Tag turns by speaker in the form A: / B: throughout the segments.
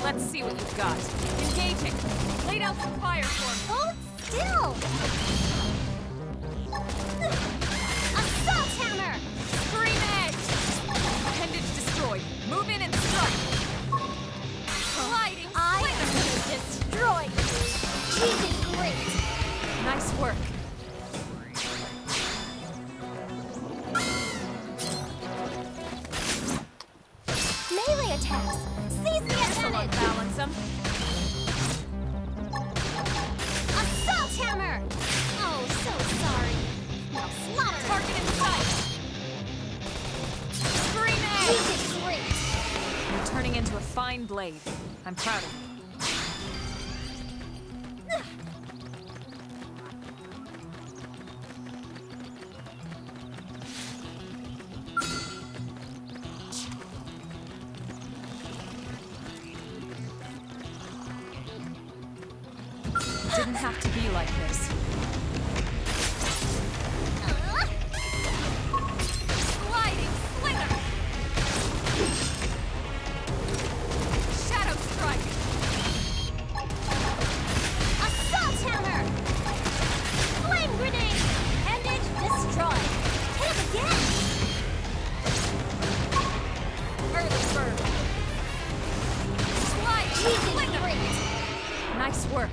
A: Let's see what you've got. Engaging. Laid out some fire for me.
B: Hold still! Assault hammer!
A: Scream edge! Appendage destroyed. Move in and strike. Sliding
B: I
A: slinger.
B: will destroy you! You did great!
A: Nice work.
B: Melee attacks! Seize the
A: This'll
B: advantage!
A: unbalance them.
B: Assault hammer! Oh, so sorry. Now slaughter!
A: Target in sight. Scream
B: You
A: edge!
B: did great!
A: You're turning into a fine blade. I'm proud of you. Didn't have to be like this. Sliding slinger! Shadow strike!
B: Assault hammer! Flame grenade! Appendage destroyed! Hit him again!
A: Early bird! Sliding
B: You did
A: slinger!
B: great!
A: Nice work.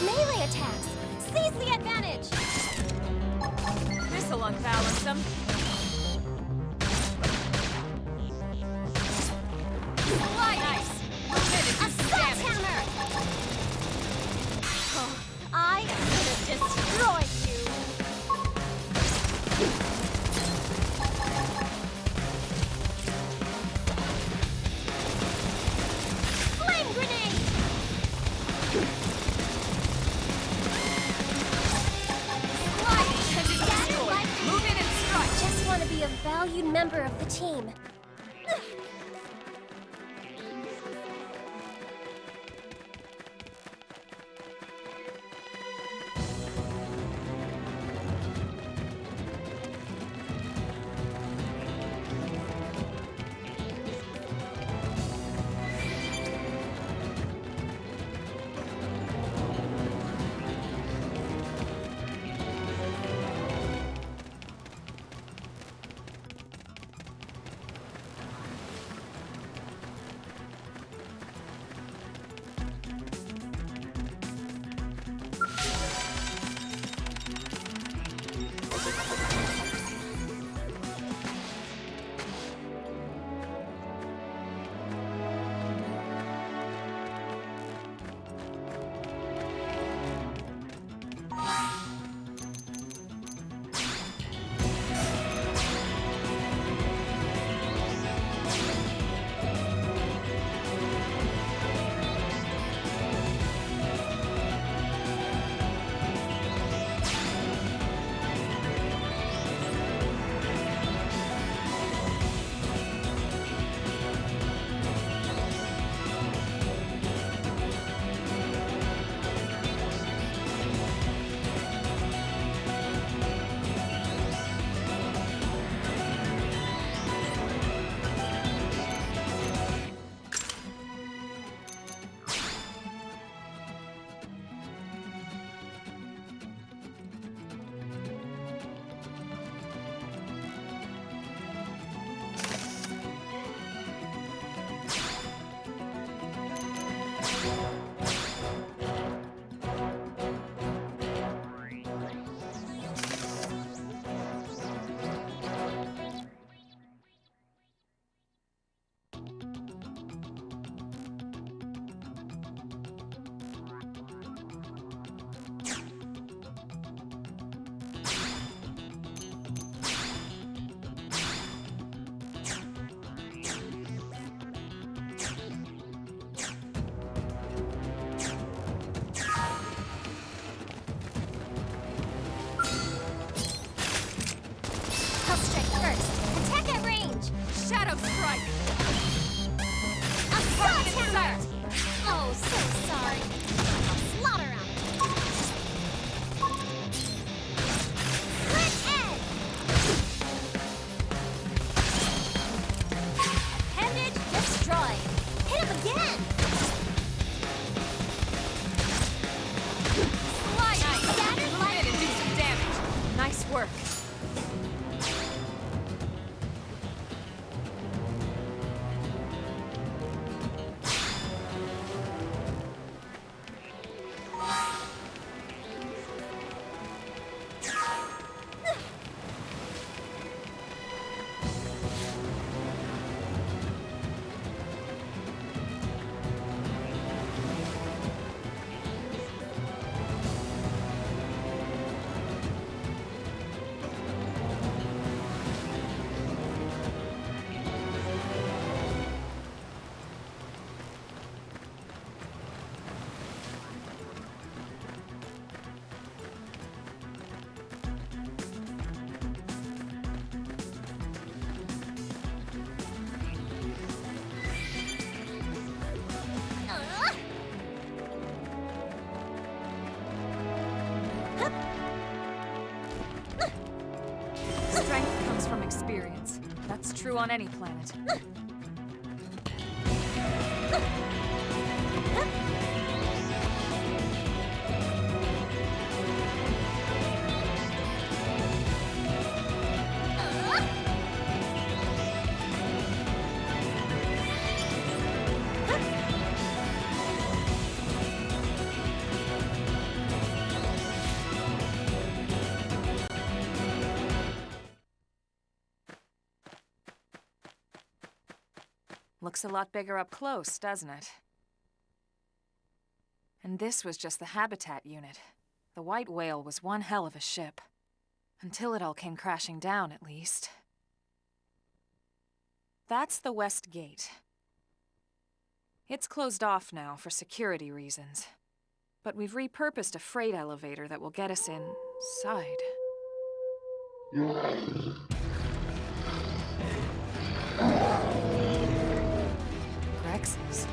B: Melee attacks! Seize the advantage!
A: This'll unbalance them. Nice.
B: Assault hammer! Oh, I am gonna destroy you! Flame grenade! Scatter like
A: Move in and strike.
B: just want to be a valued member of the team.
A: That's true on any planet. Looks a lot bigger up close, doesn't it? And this was just the habitat unit. The white whale was one hell of a ship. Until it all came crashing down, at least. That's the west gate. It's closed off now for security reasons. But we've repurposed a freight elevator that will get us inside. Grexes.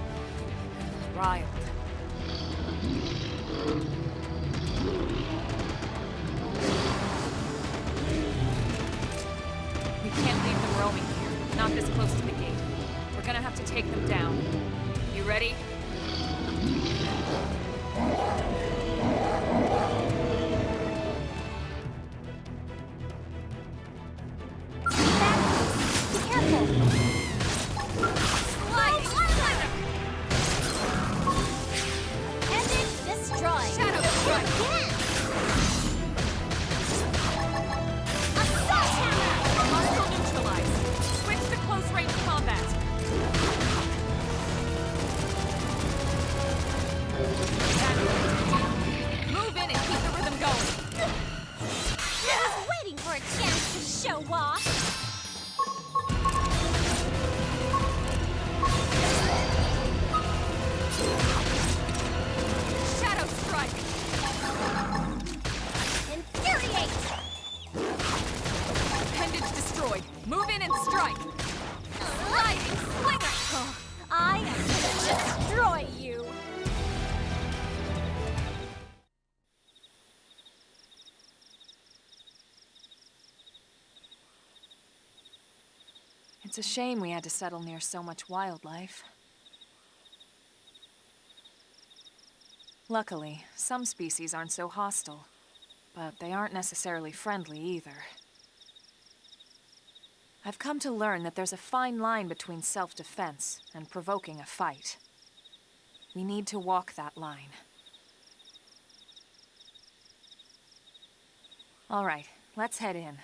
A: Riled. We can't leave them roaming here. Not this close to the gate. We're gonna have to take them down. You ready?
B: Be careful!
A: It's a shame we had to settle near so much wildlife. Luckily, some species aren't so hostile, but they aren't necessarily friendly either. I've come to learn that there's a fine line between self-defense and provoking a fight. We need to walk that line. All right, let's head in.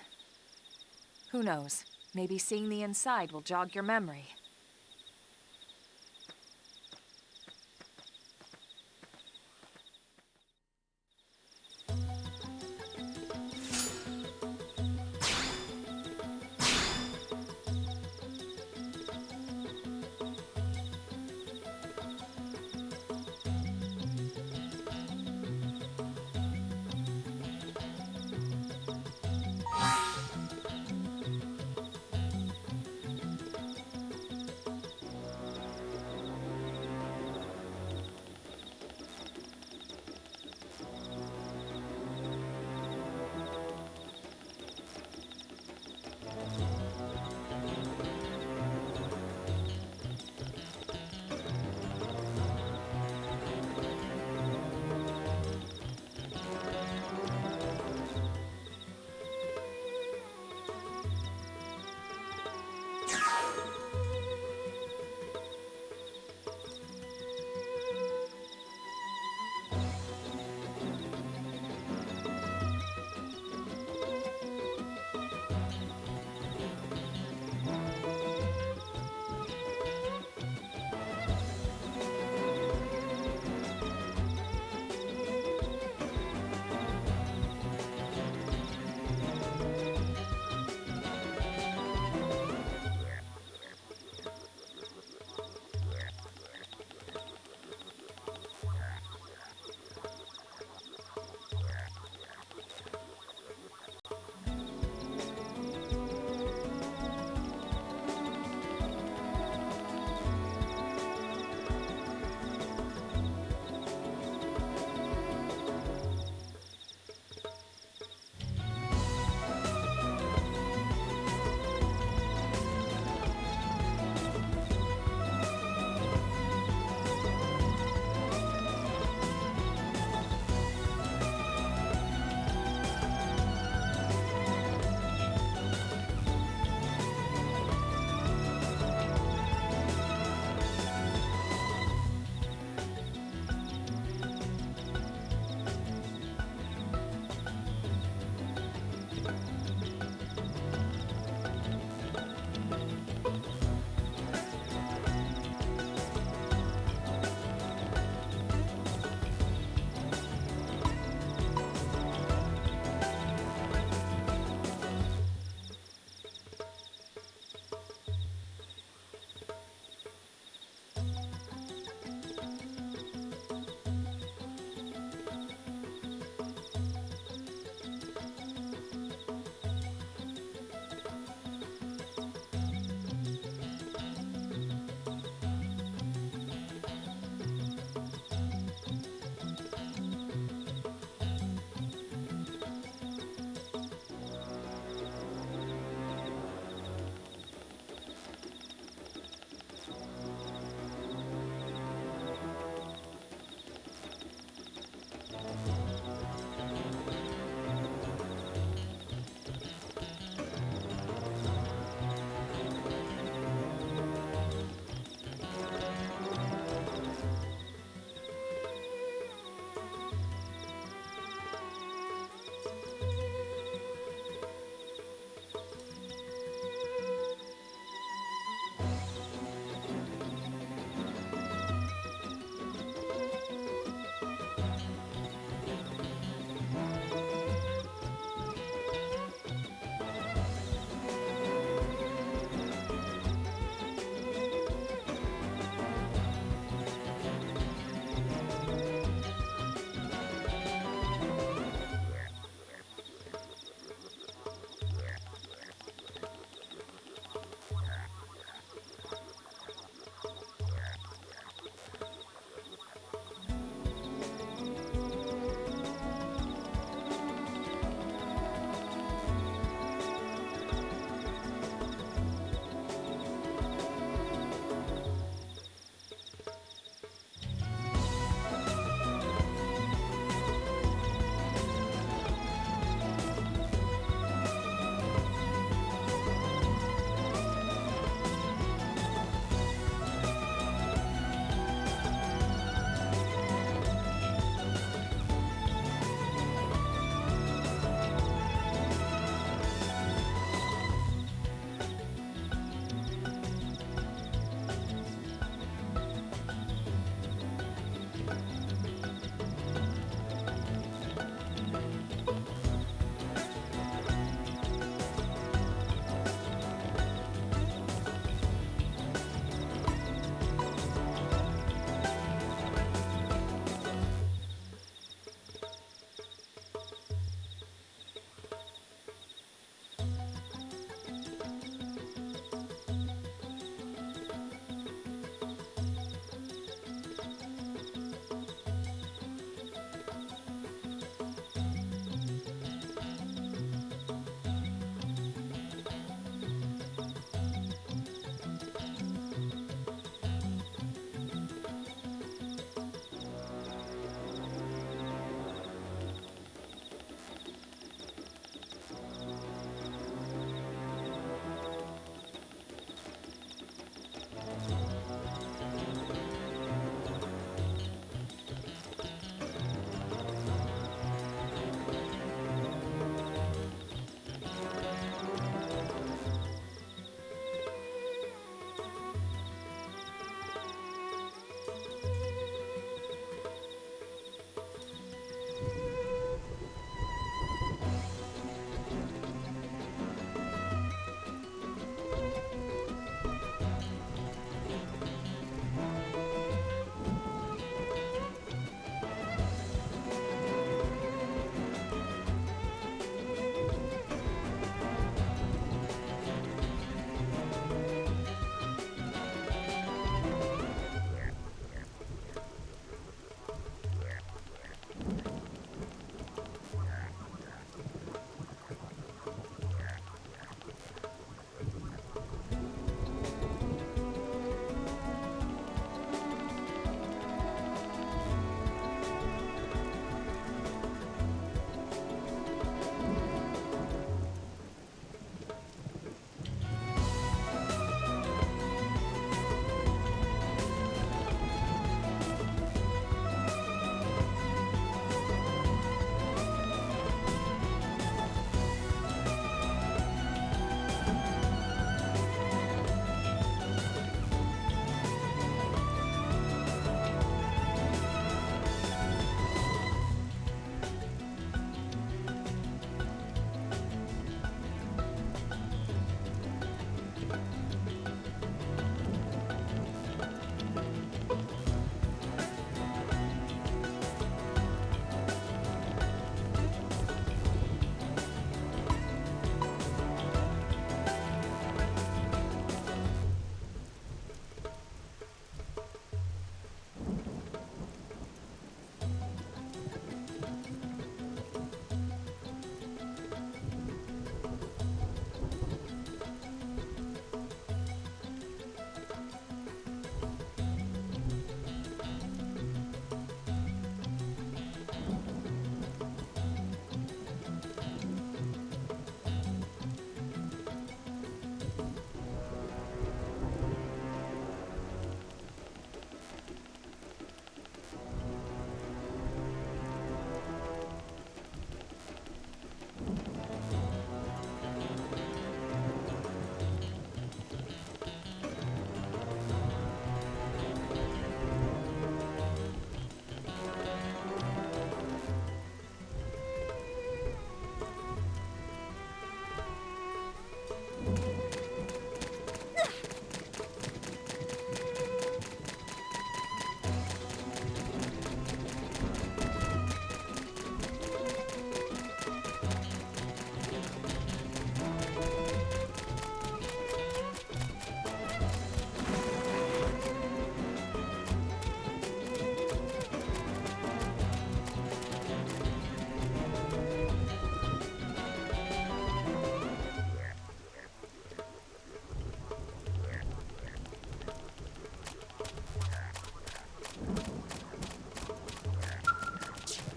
A: Who knows? Maybe seeing the inside will jog your memory.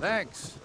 C: Thanks.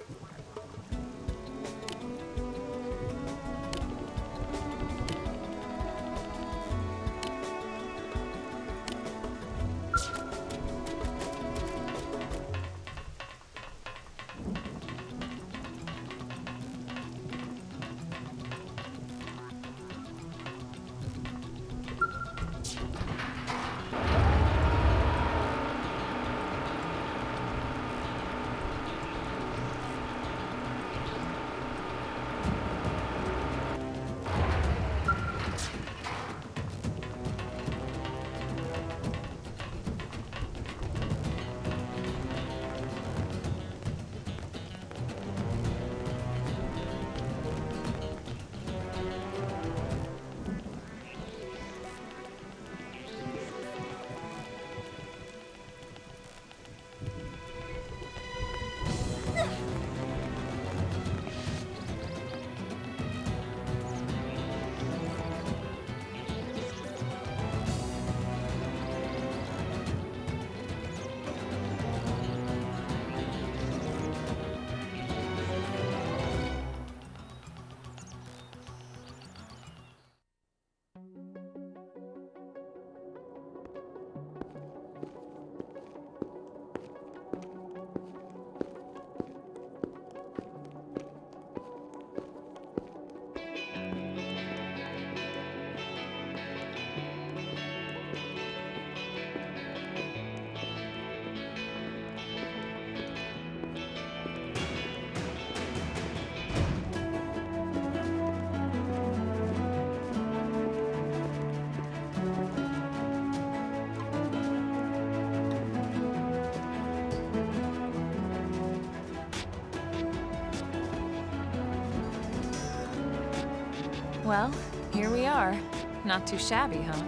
A: Well, here we are. Not too shabby, huh?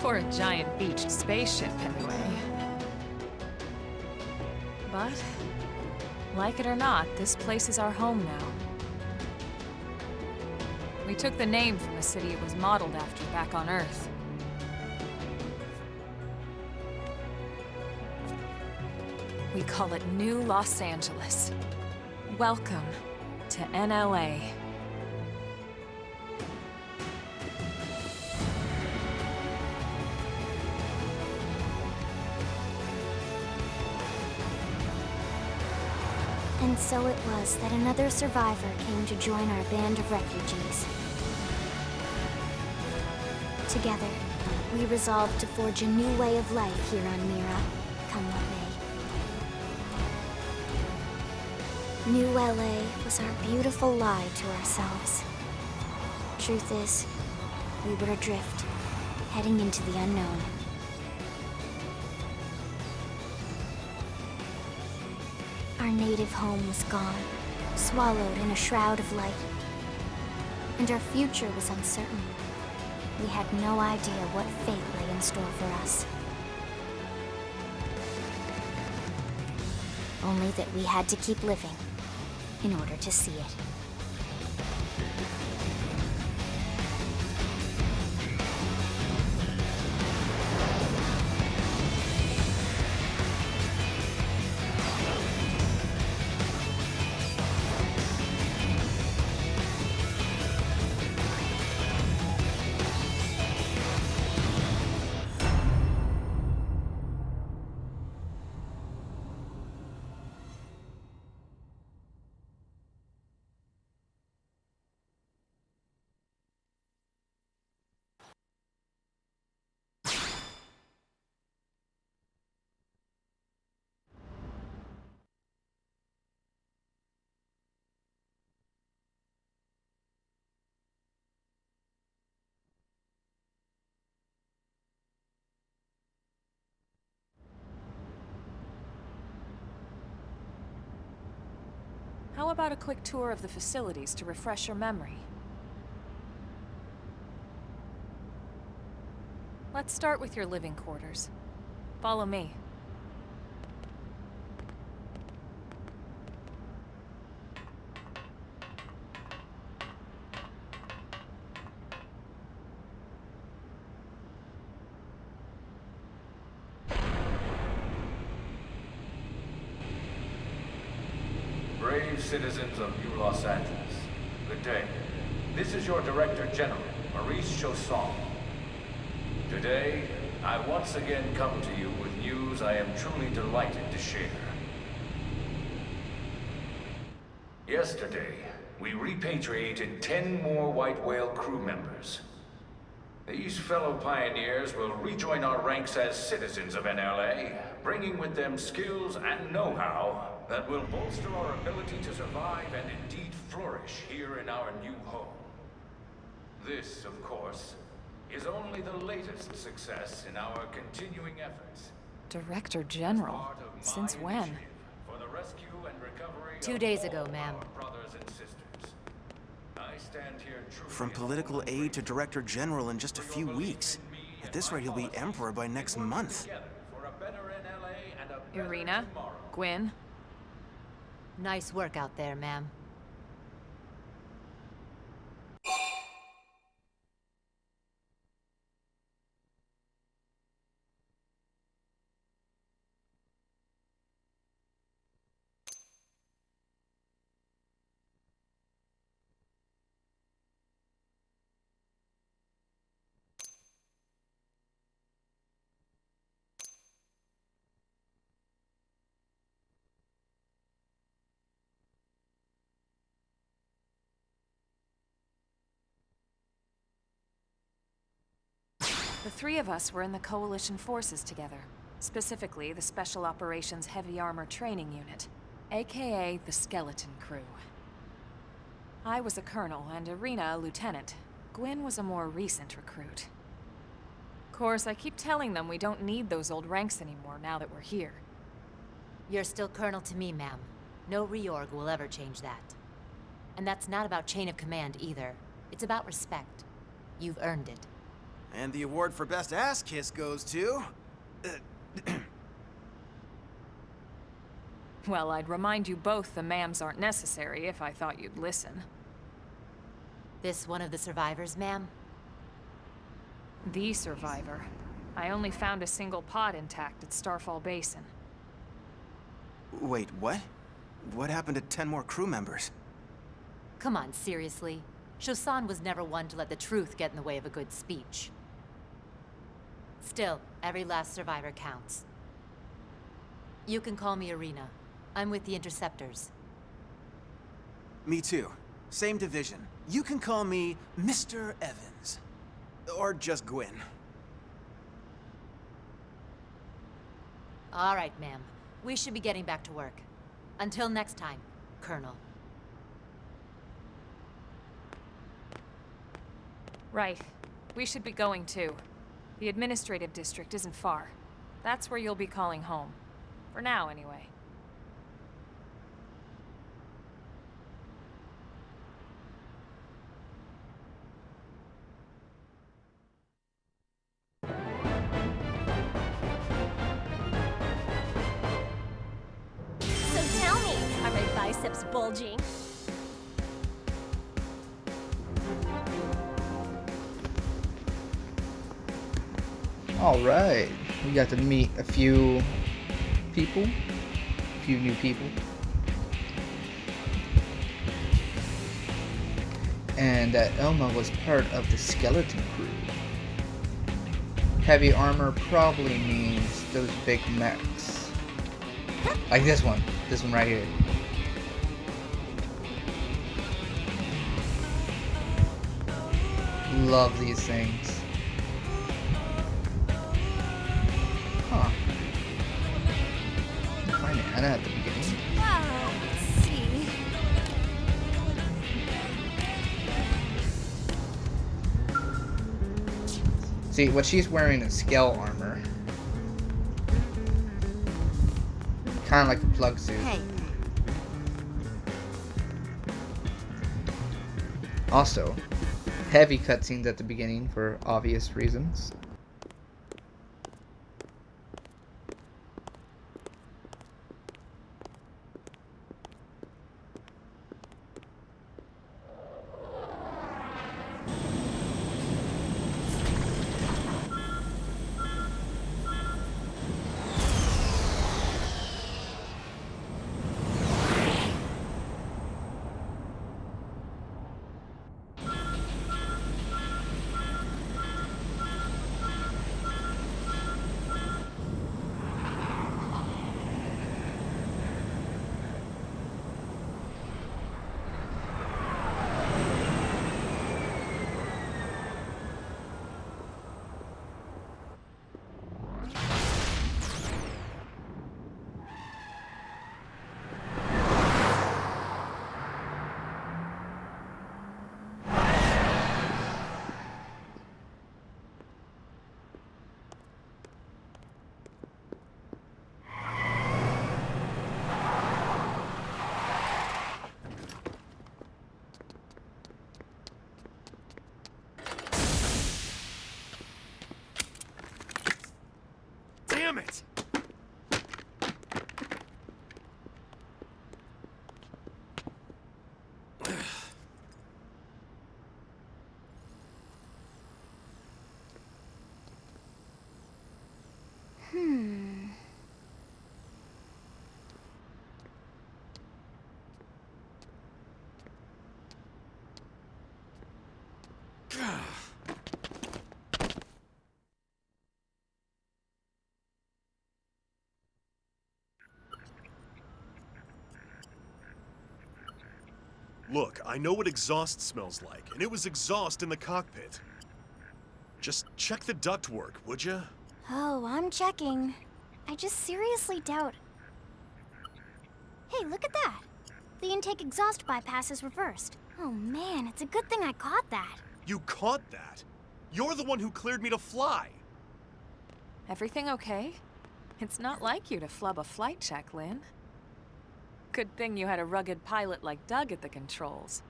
A: For a giant beached spaceship, anyway. But, like it or not, this place is our home now. We took the name from the city it was modeled after back on Earth. We call it New Los Angeles. Welcome to NLA.
B: And so it was that another survivor came to join our band of refugees. Together, we resolved to forge a new way of life here on Mira, come what may. New LA was our beautiful lie to ourselves. Truth is, we were adrift, heading into the unknown. Our native home was gone, swallowed in a shroud of light. And our future was uncertain. We had no idea what fate lay in store for us. Only that we had to keep living in order to see it.
A: How about a quick tour of the facilities to refresh your memory? Let's start with your living quarters. Follow me.
C: brave citizens of New Los Angeles, good day. This is your Director General, Maurice Chausson. Today, I once again come to you with news I am truly delighted to share. Yesterday, we repatriated 10 more White Whale crew members. These fellow pioneers will rejoin our ranks as citizens of NLA, bringing with them skills and know-how that will bolster our ability to survive and indeed flourish here in our new home. This, of course, is only the latest success in our continuing efforts.
A: Director General? Since when?
C: For the rescue and recovery
D: 2 days ago, ma'am.
C: Brothers and sisters. I stand here truly
E: From political aide to Director General in just a few weeks. At this rate, he'll be Emperor by next month.
C: for a better NLA and a better
A: Irina?
C: tomorrow.
A: Gwyn?
D: Nice work out there, ma'am.
A: The three of us were in the Coalition forces together. Specifically, the Special Operations Heavy Armor Training Unit, aka the Skeleton Crew. I was a colonel and Irina a lieutenant. Gwyn was a more recent recruit. Of course, I keep telling them we don't need those old ranks anymore now that we're here.
D: You're still Colonel to me, ma'am. No reorg will ever change that. And that's not about chain of command either. It's about respect. You've earned it.
E: And the award for Best Ass Kiss goes to...
A: Well, I'd remind you both the ma'ams aren't necessary if I thought you'd listen.
D: This one of the survivors, ma'am?
A: The survivor. I only found a single pod intact at Starfall Basin.
E: Wait, what? What happened to 10 more crew members?
D: Come on, seriously. Chausson was never one to let the truth get in the way of a good speech. Still, every last survivor counts. You can call me Irina. I'm with the Interceptors.
E: Me too. Same division. You can call me Mr. Evans. Or just Gwyn.
D: All right, ma'am. We should be getting back to work. Until next time, Colonel.
A: Right. We should be going too. The administrative district isn't far. That's where you'll be calling home. For now, anyway.
F: So tell me, are my biceps bulging?
G: Alright, we got to meet a few people, a few new people. And that Elma was part of the Skeleton Crew. Heavy armor probably means those big mechs. Like this one right here. Love these things. Huh. Find Anna at the beginning.
F: Let's see.
G: See, what she's wearing is scale armor. Kind of like the plug suit.
F: Hey.
G: Also, heavy cutscenes at the beginning for obvious reasons.
H: Look, I know what exhaust smells like, and it was exhaust in the cockpit. Just check the ductwork, would ya?
B: Oh, I'm checking. I just seriously doubt... Hey, look at that! The intake exhaust bypass is reversed. Oh man, it's a good thing I caught that.
H: You caught that? You're the one who cleared me to fly.
A: Everything okay? It's not like you to flub a flight check, Lynn. Good thing you had a rugged pilot like Doug at the controls.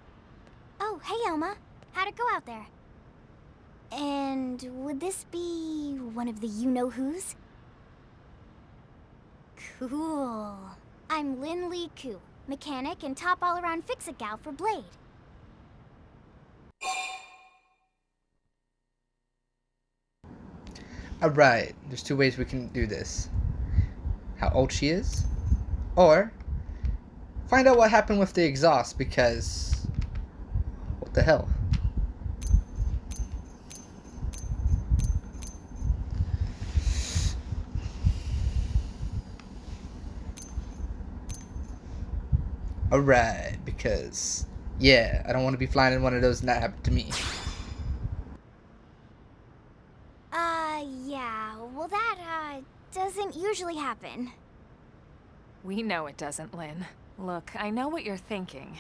B: Oh, hey Elma. How'd it go out there? And would this be one of the you-know-whos? Cool. I'm Lynn Lee Koo, mechanic and top all-around fix-it gal for Blade.
G: Alright, there's two ways we can do this. How old she is, or find out what happened with the exhaust, because what the hell. Alright, because yeah, I don't want to be flying in one of those and that happened to me.
B: Yeah, well that, doesn't usually happen.
A: We know it doesn't, Lynn. Look, I know what you're thinking.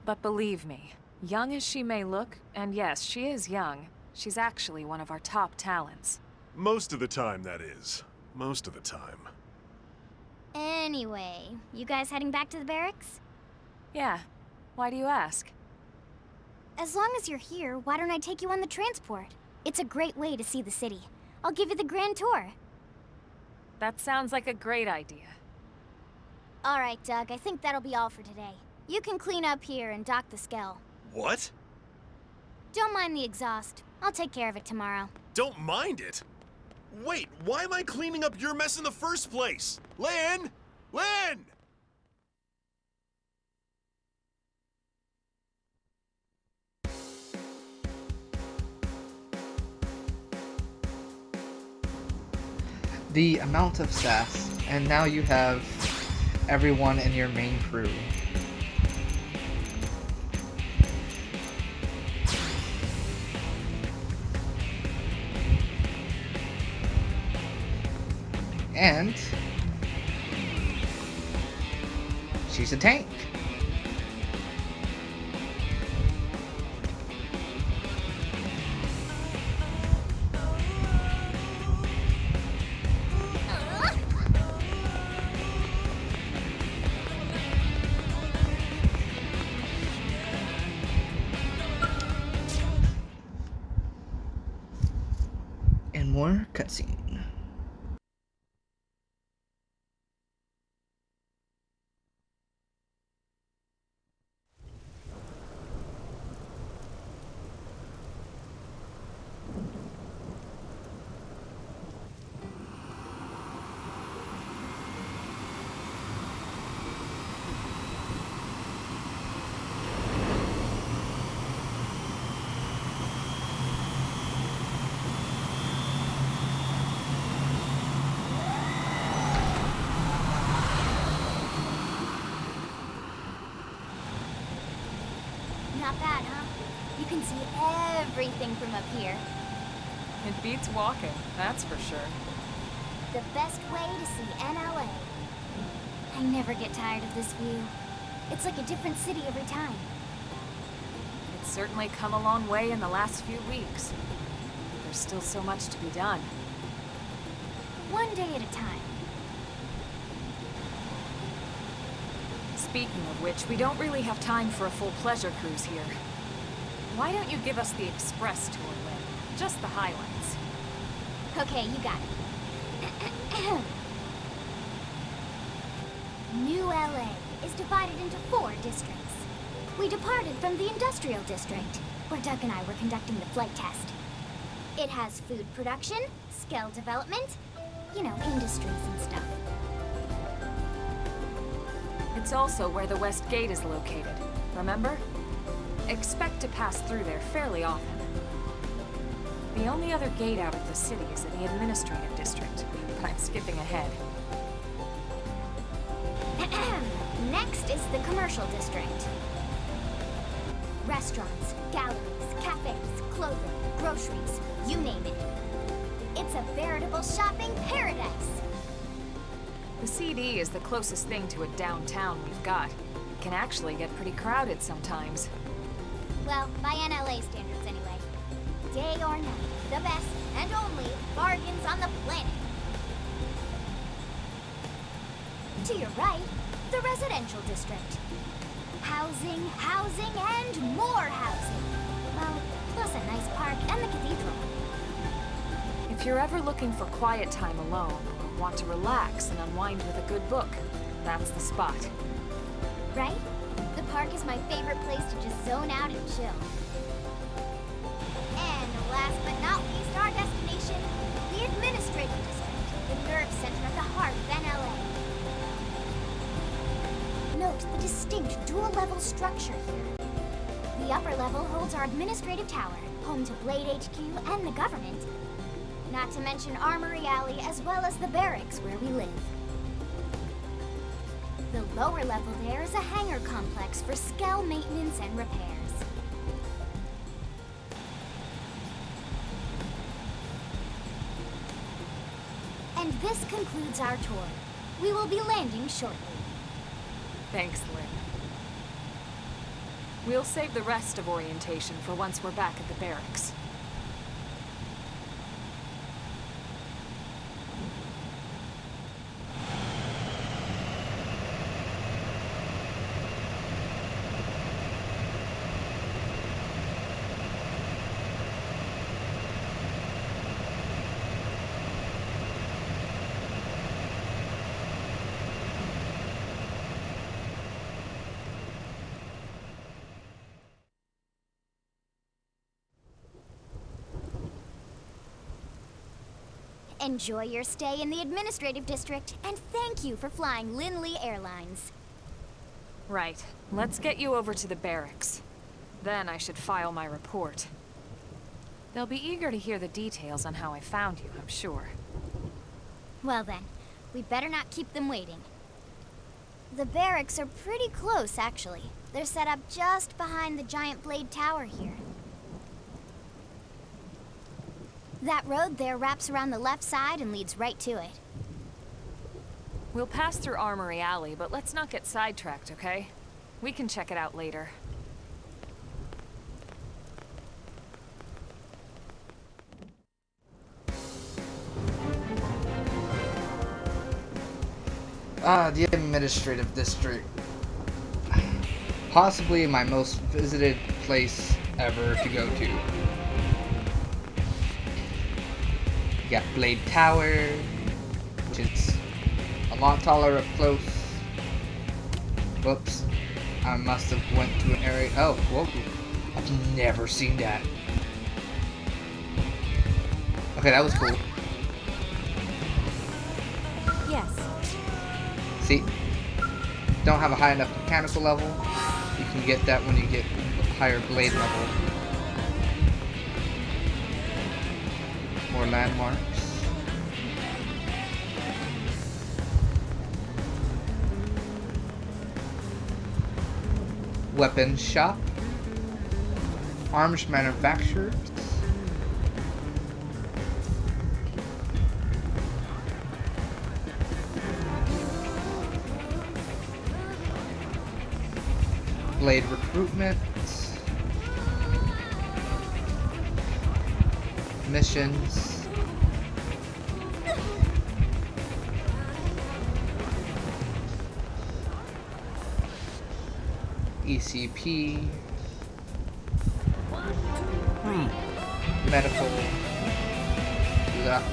A: But believe me, young as she may look, and yes, she is young, she's actually one of our top talents.
H: Most of the time, that is. Most of the time.
B: Anyway, you guys heading back to the barracks?
A: Yeah. Why do you ask?
B: As long as you're here, why don't I take you on the transport? It's a great way to see the city. I'll give you the grand tour.
A: That sounds like a great idea.
B: All right, Doug, I think that'll be all for today. You can clean up here and dock the Skell.
H: What?
B: Don't mind the exhaust. I'll take care of it tomorrow.
H: Don't mind it? Wait, why am I cleaning up your mess in the first place? Lynn! Lynn!
G: The amount of sass, and now you have everyone in your main crew. And she's a tank. And more cutscene.
B: Not bad, huh? You can see everything from up here.
A: It beats walking, that's for sure.
B: The best way to see NLA. I never get tired of this view. It's like a different city every time.
A: It's certainly come a long way in the last few weeks. There's still so much to be done.
B: One day at a time.
A: Speaking of which, we don't really have time for a full pleasure cruise here. Why don't you give us the express tour, Lynn? Just the highlights.
B: Okay, you got it. New LA is divided into 4 districts. We departed from the industrial district, where Doug and I were conducting the flight test. It has food production, skill development, you know, industries and stuff.
A: It's also where the West Gate is located, remember? Expect to pass through there fairly often. The only other gate out of the city is in the administrative district, but I'm skipping ahead.
B: Next is the commercial district. Restaurants, galleries, cafes, clothing, groceries, you name it. It's a veritable shopping paradise.
A: The CD is the closest thing to a downtown we've got. It can actually get pretty crowded sometimes.
B: Well, by NLA standards anyway. Day or night, the best and only bargains on the planet. To your right, the residential district. Housing, housing, and more housing. Well, plus a nice park and the cathedral.
A: If you're ever looking for quiet time alone, or want to relax and unwind with a good book, that's the spot.
B: Right? The park is my favorite place to just zone out and chill. And last but not least, our destination, the administrative district, the nerve center of the heart of NLA. Note the distinct dual-level structure here. The upper level holds our administrative tower, home to Blade HQ and the government. Not to mention Armory Alley as well as the barracks where we live. The lower level there is a hangar complex for Skell maintenance and repairs. And this concludes our tour. We will be landing shortly.
A: Thanks, Lynn. We'll save the rest of orientation for once we're back at the barracks.
B: Enjoy your stay in the administrative district, and thank you for flying Linley Airlines.
A: Right. Let's get you over to the barracks. Then I should file my report. They'll be eager to hear the details on how I found you, I'm sure.
B: Well then, we better not keep them waiting. The barracks are pretty close, actually. They're set up just behind the giant blade tower here. That road there wraps around the left side and leads right to it.
A: We'll pass through Armory Alley, but let's not get sidetracked, okay? We can check it out later.
G: The administrative district. Possibly my most visited place ever to go to. You got Blade Tower, which is a lot taller up close. Whoops. I must have went to an area. Oh, whoa. I've never seen that. Okay, that was cool.
A: Yes.
G: See? Don't have a high enough mechanical level. You can get that when you get higher blade level. More landmarks. Weapons shop. Arms manufacturers. Blade recruitment. Missions. ECP. Medical. Blah.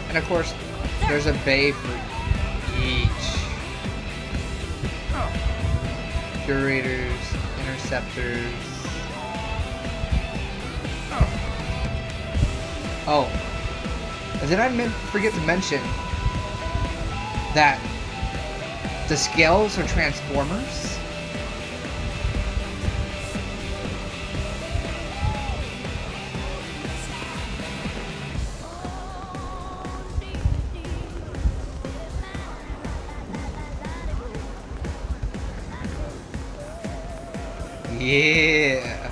G: And of course, there's a bay for each. Curators, interceptors. Oh, and then I forget to mention that the scales are transformers. Yeah.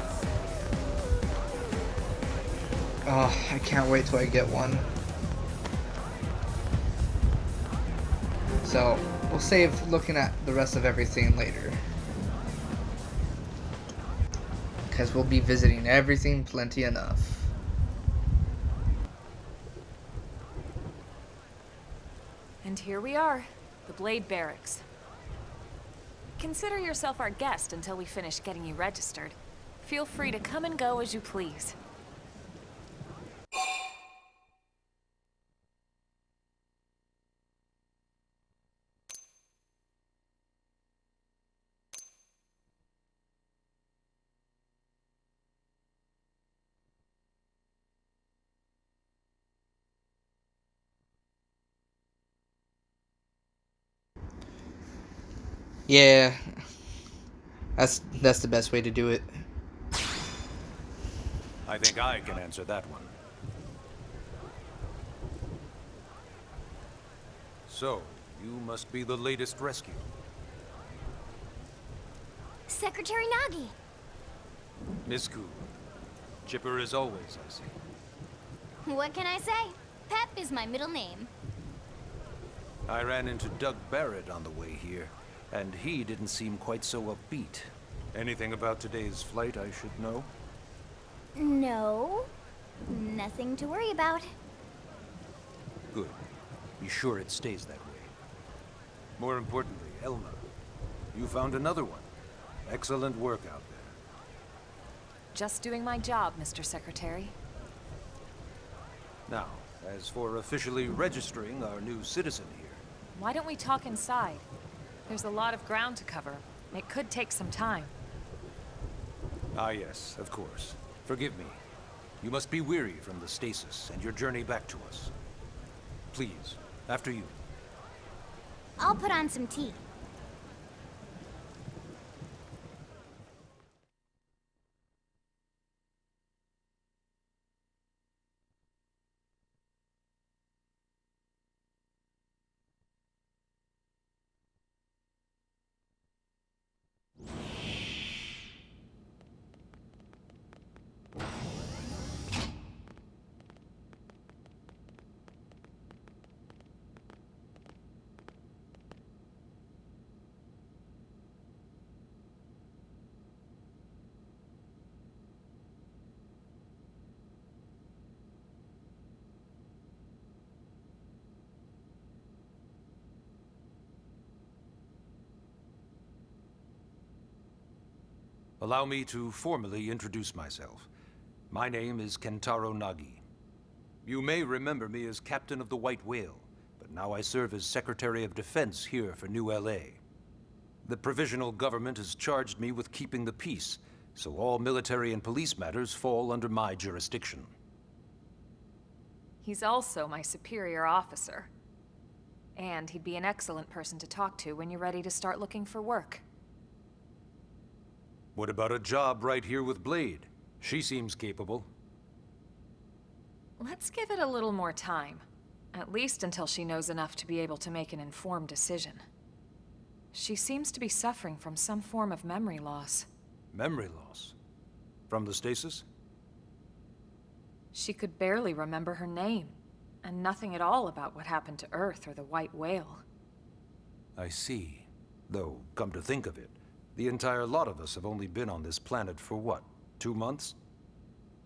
G: Oh, I can't wait till I get one. So, we'll save looking at the rest of everything later. Because we'll be visiting everything plenty enough.
A: And here we are, the Blade Barracks. Consider yourself our guest until we finish getting you registered. Feel free to come and go as you please.
G: Yeah, that's the best way to do it.
I: I think I can answer that one. So, you must be the latest rescue.
B: Secretary Nagi!
I: Miss Koo. Chipper as always, I see.
B: What can I say? Pep is my middle name.
I: I ran into Doug Barrett on the way here, and he didn't seem quite so upbeat. Anything about today's flight I should know?
B: No. Nothing to worry about.
I: Good. Be sure it stays that way. More importantly, Elma, you found another one. Excellent work out there.
A: Just doing my job, Mr. Secretary.
I: Now, as for officially registering our new citizen here.
A: Why don't we talk inside? There's a lot of ground to cover. It could take some time.
I: Ah yes, of course. Forgive me. You must be weary from the stasis and your journey back to us. Please, after you.
B: I'll put on some tea.
I: Allow me to formally introduce myself. My name is Kentaro Nagi. You may remember me as Captain of the White Whale, but now I serve as Secretary of Defense here for New LA. The provisional government has charged me with keeping the peace, so all military and police matters fall under my jurisdiction.
A: He's also my superior officer. And he'd be an excellent person to talk to when you're ready to start looking for work.
I: What about a job right here with Blade? She seems capable.
A: Let's give it a little more time. At least until she knows enough to be able to make an informed decision. She seems to be suffering from some form of memory loss.
I: Memory loss? From the stasis?
A: She could barely remember her name, and nothing at all about what happened to Earth or the White Whale.
I: I see. Though, come to think of it, the entire lot of us have only been on this planet for what, 2 months?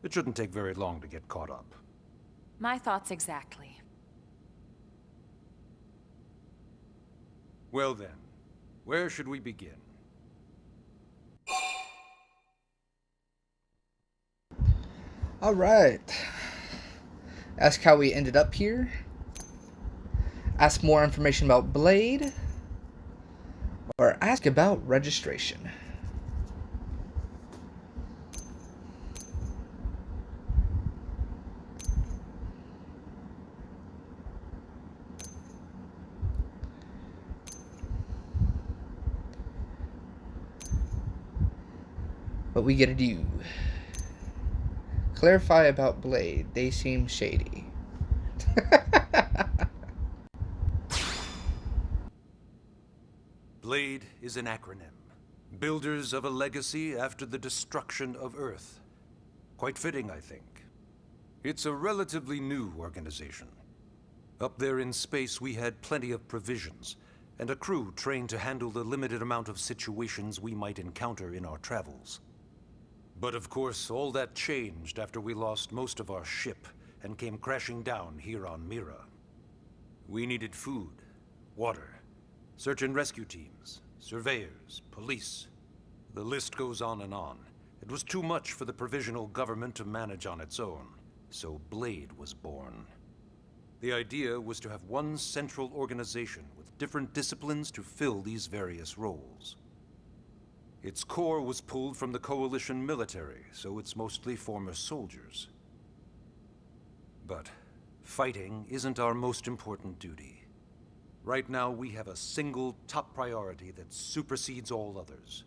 I: It shouldn't take very long to get caught up.
A: My thoughts exactly.
I: Well then, where should we begin?
G: Alright. Ask how we ended up here. Ask more information about Blade. Or ask about registration. What we gotta do. Clarify about Blade. They seem shady.
I: Blade is an acronym, Builders of a legacy after the destruction of Earth. Quite fitting, I think. It's a relatively new organization. Up there in space, we had plenty of provisions, and a crew trained to handle the limited amount of situations we might encounter in our travels. But of course, all that changed after we lost most of our ship and came crashing down here on Mira. We needed food, water, search and rescue teams, surveyors, police. The list goes on and on. It was too much for the provisional government to manage on its own, so Blade was born. The idea was to have one central organization with different disciplines to fill these various roles. Its core was pulled from the Coalition military, so it's mostly former soldiers. But fighting isn't our most important duty. Right now, we have a single top priority that supersedes all others.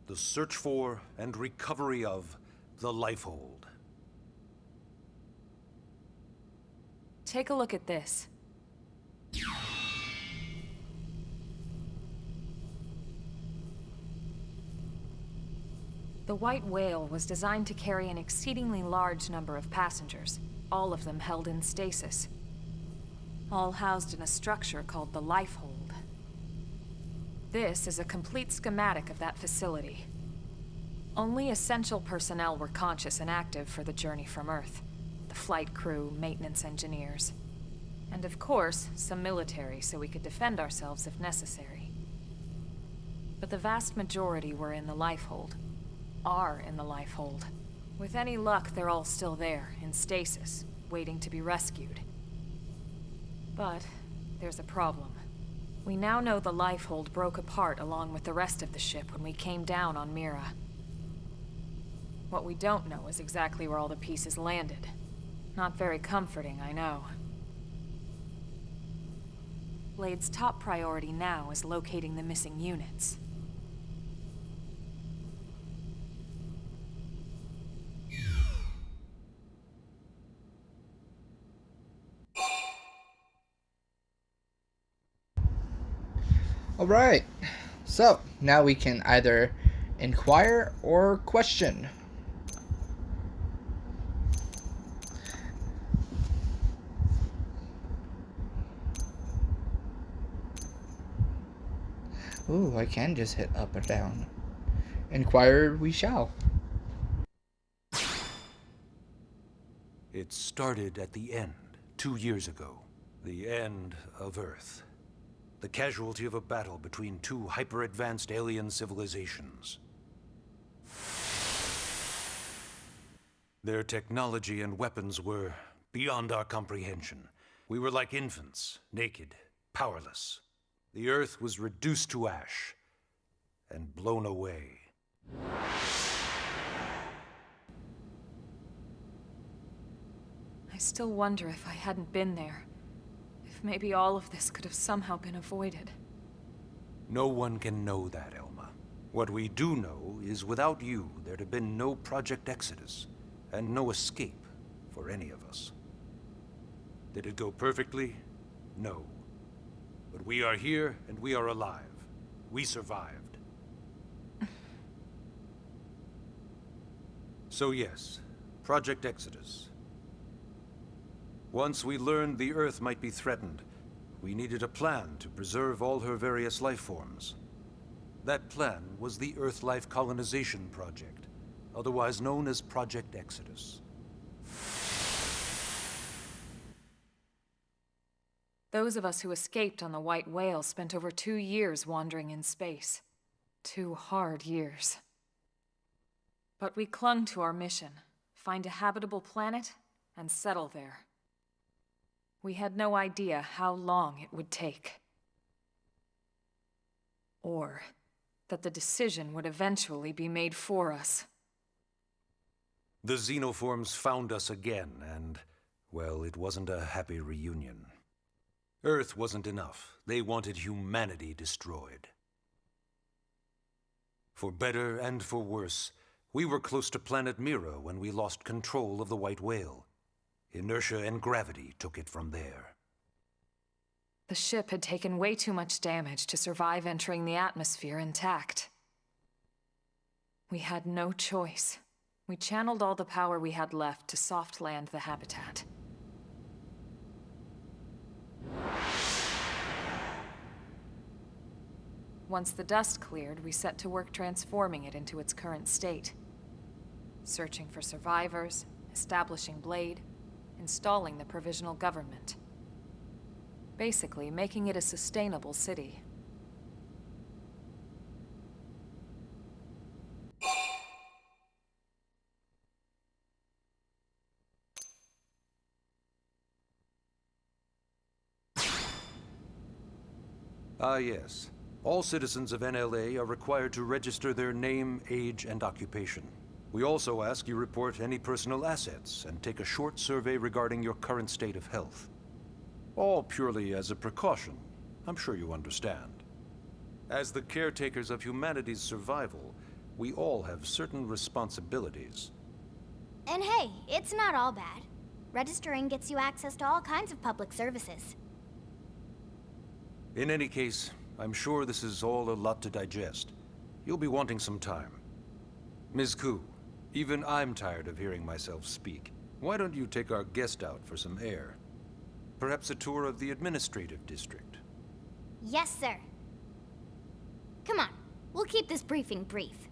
I: The search for and recovery of the Lifehold.
A: Take a look at this. The White Whale was designed to carry an exceedingly large number of passengers, all of them held in stasis. All housed in a structure called the Lifehold. This is a complete schematic of that facility. Only essential personnel were conscious and active for the journey from Earth. The flight crew, maintenance engineers. And of course, some military so we could defend ourselves if necessary. But the vast majority were in the Lifehold. Are in the Lifehold. With any luck, they're all still there, in stasis, waiting to be rescued. But there's a problem. We now know the Lifehold broke apart along with the rest of the ship when we came down on Mira. What we don't know is exactly where all the pieces landed. Not very comforting, I know. Blade's top priority now is locating the missing units.
G: Alright, so now we can either inquire or question. Ooh, I can just hit up or down. Inquire we shall.
I: It started at the end, 2 years ago. The end of Earth. The casualty of a battle between two hyper-advanced alien civilizations. Their technology and weapons were beyond our comprehension. We were like infants, naked, powerless. The Earth was reduced to ash and blown away.
A: I still wonder if I hadn't been there. If maybe all of this could have somehow been avoided.
I: No one can know that, Elma. What we do know is without you, there'd have been no Project Exodus, and no escape for any of us. Did it go perfectly? No. But we are here, and we are alive. We survived. So yes, Project Exodus. Once we learned the Earth might be threatened, we needed a plan to preserve all her various life forms. That plan was the Earth Life Colonization Project, otherwise known as Project Exodus.
A: Those of us who escaped on the White Whale spent over 2 years wandering in space. 2 hard years. But we clung to our mission, find a habitable planet and settle there. We had no idea how long it would take. Or that the decision would eventually be made for us.
I: The xenoforms found us again, and, well, it wasn't a happy reunion. Earth wasn't enough. They wanted humanity destroyed. For better and for worse, we were close to planet Mira when we lost control of the White Whale. Inertia and gravity took it from there.
A: The ship had taken way too much damage to survive entering the atmosphere intact. We had no choice. We channeled all the power we had left to soft land the habitat. Once the dust cleared, we set to work transforming it into its current state. Searching for survivors, establishing Blade, installing the provisional government. Basically, making it a sustainable city.
I: Ah, yes. All citizens of NLA are required to register their name, age, and occupation. We also ask you report any personal assets and take a short survey regarding your current state of health. All purely as a precaution. I'm sure you understand. As the caretakers of humanity's survival, we all have certain responsibilities.
B: And hey, it's not all bad. Registering gets you access to all kinds of public services.
I: In any case, I'm sure this is all a lot to digest. You'll be wanting some time. Ms. Ku, even I'm tired of hearing myself speak. Why don't you take our guest out for some air? Perhaps a tour of the administrative district.
B: Yes, sir. Come on, we'll keep this briefing brief.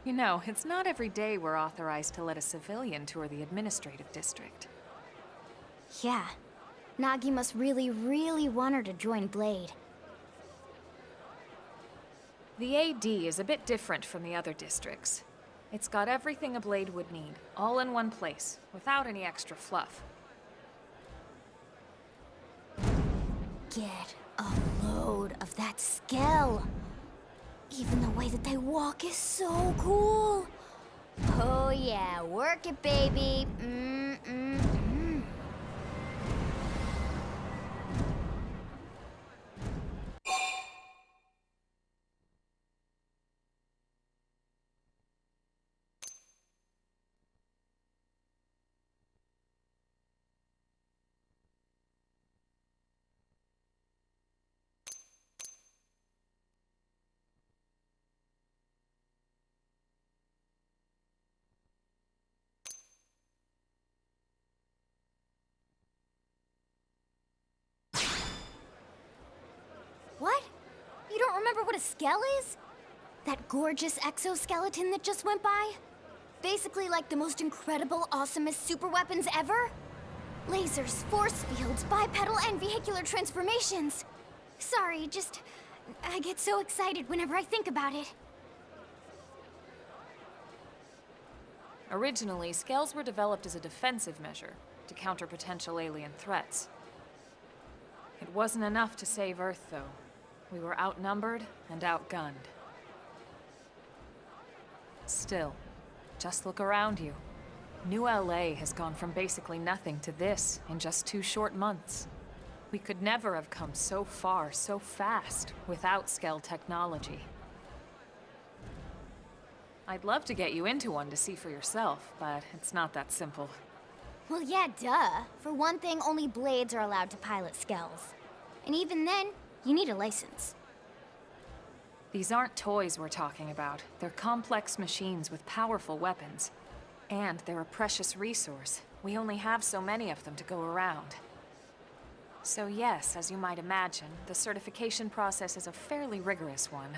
A: You know, it's not every day we're authorized to let a civilian tour the administrative district.
B: Yeah. Nagi must really, really want her to join Blade.
A: The AD is a bit different from the other districts. It's got everything a Blade would need, all in one place, without any extra fluff.
B: Get a load of that skill. Even the way that they walk is so cool. Oh yeah, work it, baby. What? You don't remember what a skell is? That gorgeous exoskeleton that just went by? Basically like the most incredible, awesomest super weapons ever? Lasers, force fields, bipedal and vehicular transformations. Sorry, I get so excited whenever I think about it.
A: Originally, scales were developed as a defensive measure to counter potential alien threats. It wasn't enough to save Earth, though. We were outnumbered and outgunned. Still, just look around you. New LA has gone from basically nothing to this in just 2 short months. We could never have come so far, so fast, without Skell technology. I'd love to get you into one to see for yourself, but it's not that simple.
B: Well, yeah, duh. For one thing, only Blades are allowed to pilot Skells. And even then, you need a license.
A: These aren't toys we're talking about. They're complex machines with powerful weapons. And they're a precious resource. We only have so many of them to go around. So yes, as you might imagine, the certification process is a fairly rigorous one.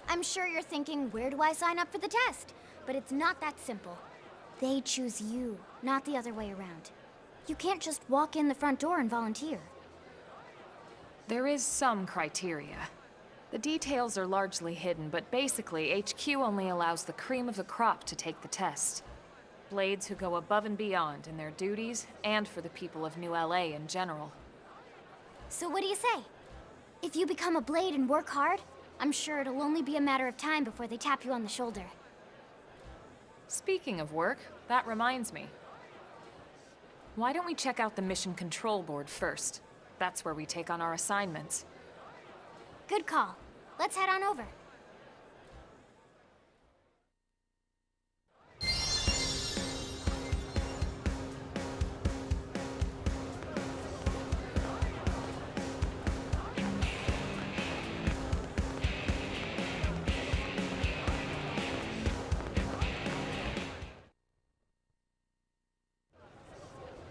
B: I'm sure you're thinking, where do I sign up for the test? But it's not that simple. They choose you, not the other way around. You can't just walk in the front door and volunteer.
A: There is some criteria. The details are largely hidden, but basically, HQ only allows the cream of the crop to take the test. Blades who go above and beyond in their duties, and for the people of New LA in general.
B: So what do you say? If you become a Blade and work hard, I'm sure it'll only be a matter of time before they tap you on the shoulder.
A: Speaking of work, that reminds me. Why don't we check out the mission control board first? That's where we take on our assignments.
B: Good call. Let's head on over.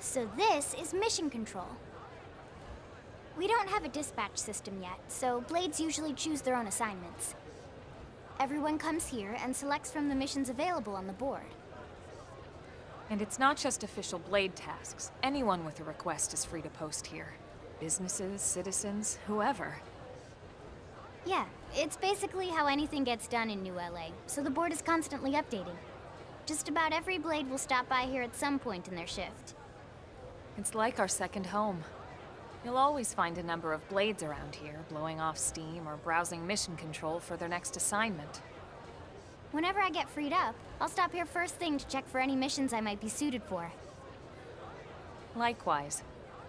B: So this is mission control. We don't have a dispatch system yet, so Blades usually choose their own assignments. Everyone comes here and selects from the missions available on the board.
A: And it's not just official Blade tasks. Anyone with a request is free to post here. Businesses, citizens, whoever.
B: Yeah, it's basically how anything gets done in New LA, so the board is constantly updating. Just about every Blade will stop by here at some point in their shift.
A: It's like our second home. You'll always find a number of Blades around here, blowing off steam or browsing mission control for their next assignment.
B: Whenever I get freed up, I'll stop here first thing to check for any missions I might be suited for.
A: Likewise.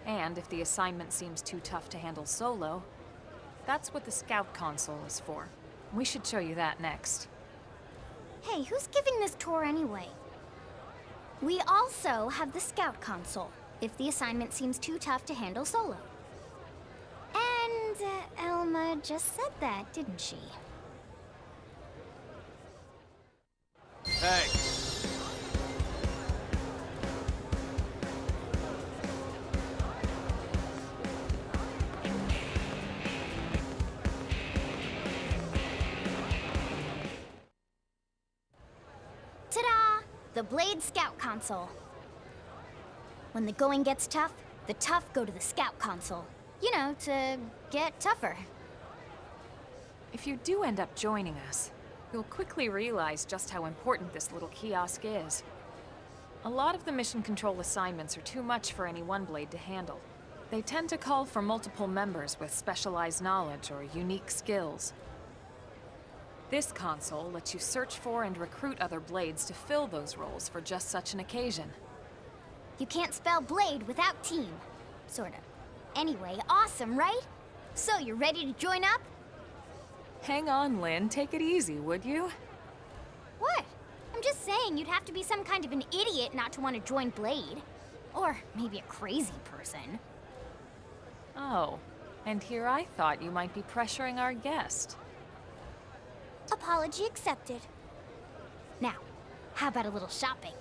A: And if the assignment seems too tough to handle solo, that's what the Scout console is for. We should show you that next.
B: Hey, who's giving this tour anyway? We also have the Scout console, if the assignment seems too tough to handle solo. And Elma just said that, didn't she?
E: Hey!
B: Ta-da! The Blade Scout console. When the going gets tough, the tough go to the Scout console. You know, to get tougher.
A: If you do end up joining us, you'll quickly realize just how important this little kiosk is. A lot of the mission control assignments are too much for any one Blade to handle. They tend to call for multiple members with specialized knowledge or unique skills. This console lets you search for and recruit other Blades to fill those roles for just such an occasion.
B: You can't spell Blade without team. Sorta. Anyway, awesome, right? So, you're ready to join up?
A: Hang on, Lynn. Take it easy, would you?
B: What? I'm just saying you'd have to be some kind of an idiot not to want to join Blade. Or maybe a crazy person.
A: Oh, and here I thought you might be pressuring our guest.
B: Apology accepted. Now, how about a little shopping?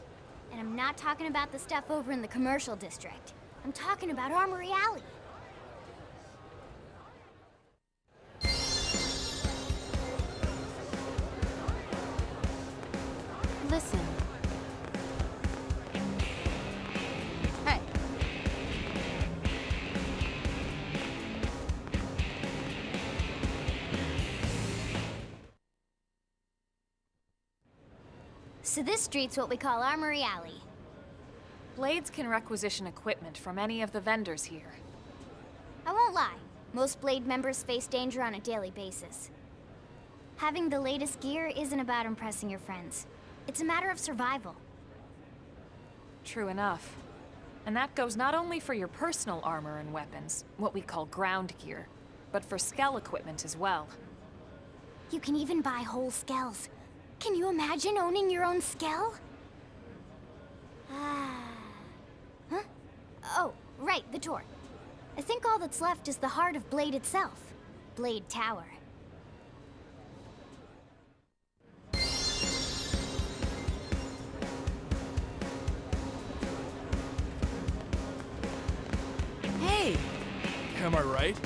B: And I'm not talking about the stuff over in the commercial district. I'm talking about Armory Alley.
D: Listen. Hey.
B: So this street's what we call Armory Alley.
A: Blades can requisition equipment from any of the vendors here.
B: I won't lie, most Blade members face danger on a daily basis. Having the latest gear isn't about impressing your friends. It's a matter of survival.
A: True enough. And that goes not only for your personal armor and weapons, what we call ground gear, but for skell equipment as well.
B: You can even buy whole skells. Can you imagine owning your own skell? Huh? Oh, right, the door. I think all that's left is the heart of Blade itself. Blade Tower.
J: Hey! Am I right?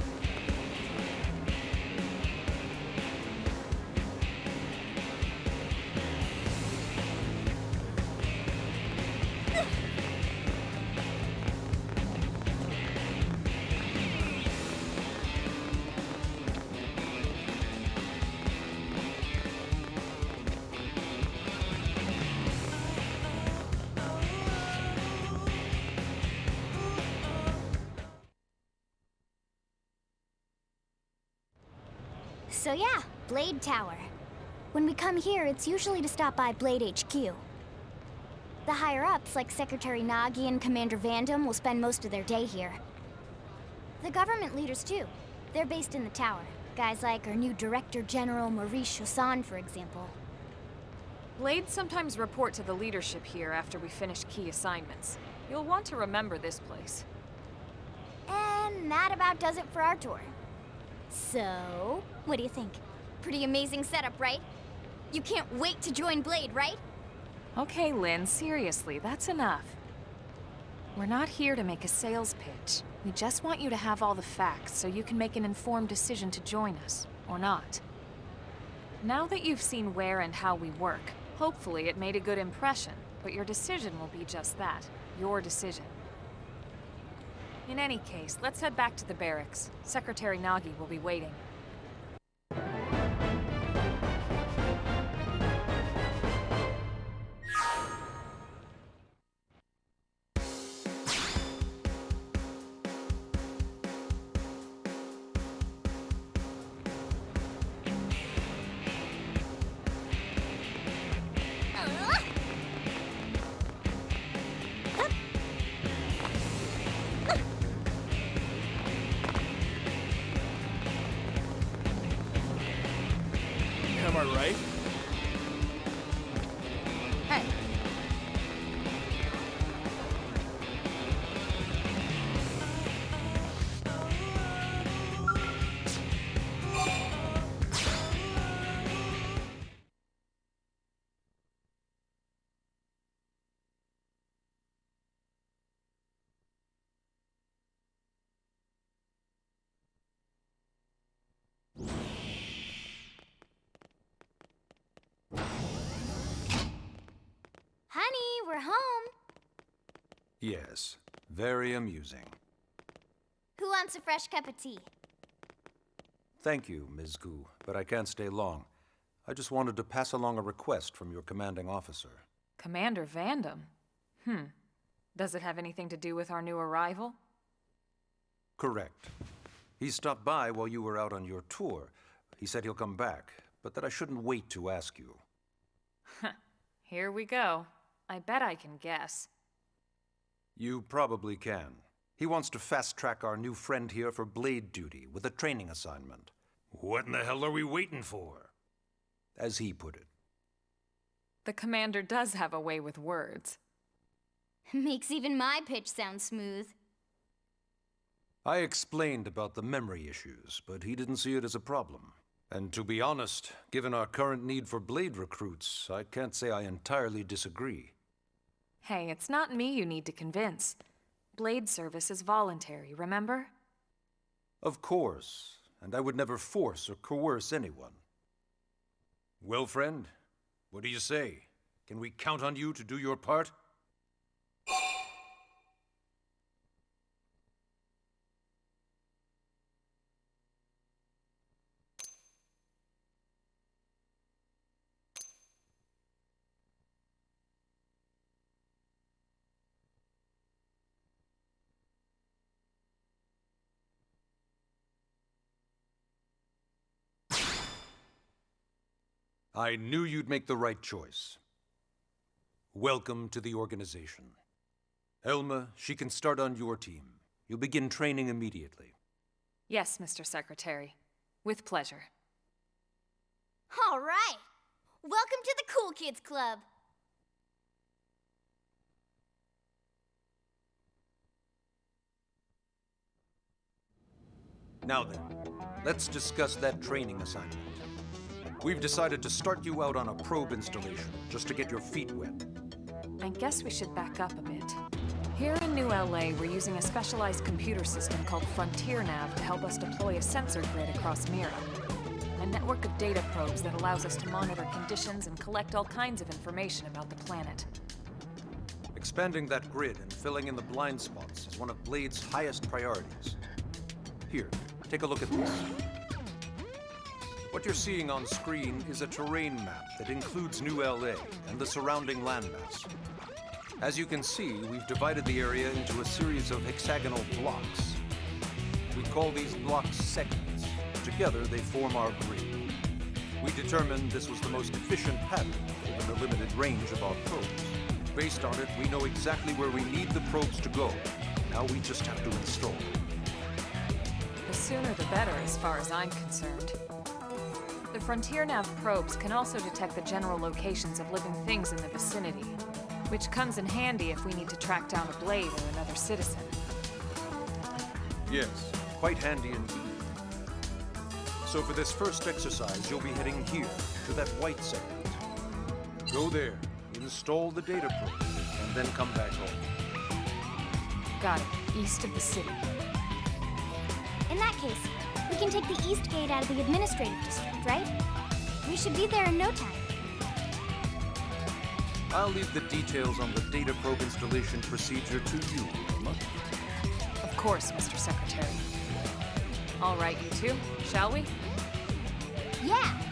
B: So yeah, Blade Tower. When we come here, it's usually to stop by Blade HQ. The higher-ups, like Secretary Nagi and Commander Vandam, will spend most of their day here. The government leaders, too. They're based in the tower. Guys like our new Director General Maurice Chassan, for example.
A: Blades sometimes report to the leadership here after we finish key assignments. You'll want to remember this place.
B: And that about does it for our tour. So, what do you think? Pretty amazing setup, right? You can't wait to join Blade, right?
A: Okay, Lynn, seriously, that's enough. We're not here to make a sales pitch. We just want you to have all the facts so you can make an informed decision to join us, or not. Now that you've seen where and how we work, hopefully it made a good impression, but your decision will be just that, your decision. In any case, let's head back to the barracks. Secretary Nagi will be waiting.
J: Am I right?
D: Hey,
B: Honey, we're home.
I: Yes, very amusing.
B: Who wants a fresh cup of tea?
I: Thank you, Ms. Gu, but I can't stay long. I just wanted to pass along a request from your commanding officer.
A: Commander Vandam? Does it have anything to do with our new arrival?
I: Correct. He stopped by while you were out on your tour. He said he'll come back, but that I shouldn't wait to ask you.
A: Here we go. I bet I can guess.
I: You probably can. He wants to fast-track our new friend here for blade duty with a training assignment. What in the hell are we waiting for? As he put it.
A: The commander does have a way with words.
B: Makes even my pitch sound smooth.
I: I explained about the memory issues, but he didn't see it as a problem. And to be honest, given our current need for blade recruits, I can't say I entirely disagree.
A: Hey, it's not me you need to convince. Blade service is voluntary, remember?
I: Of course, and I would never force or coerce anyone. Well, friend, what do you say? Can we count on you to do your part? I knew you'd make the right choice. Welcome to the organization. Elma, she can start on your team. You'll begin training immediately.
A: Yes, Mr. Secretary. With pleasure.
F: All right. Welcome to the Cool Kids Club.
I: Now then, let's discuss that training assignment. We've decided to start you out on a probe installation, just to get your feet wet.
A: I guess we should back up a bit. Here in New LA, we're using a specialized computer system called Frontier Nav to help us deploy a sensor grid across Mira. A network of data probes that allows us to monitor conditions and collect all kinds of information about the planet.
I: Expanding that grid and filling in the blind spots is one of Blade's highest priorities. Here, take a look at this. What you're seeing on screen is a terrain map that includes New LA and the surrounding landmass. As you can see, we've divided the area into a series of hexagonal blocks. We call these blocks segments. Together, they form our grid. We determined this was the most efficient pattern, given the limited range of our probes. Based on it, we know exactly where we need the probes to go. Now we just have to install them.
A: The sooner the better, as far as I'm concerned. The Frontier Nav probes can also detect the general locations of living things in the vicinity, which comes in handy if we need to track down a Blade or another citizen.
I: Yes, quite handy indeed. So for this first exercise, you'll be heading here, to that white segment. Go there, install the data probe, and then come back home.
A: Got it. East of the city.
B: In that case, we can take the east gate out of the administrative district, right? We should be there in no time.
I: I'll leave the details on the data probe installation procedure to you, Elma.
A: Of course, Mr. Secretary. All right, you two, shall we?
B: Yeah!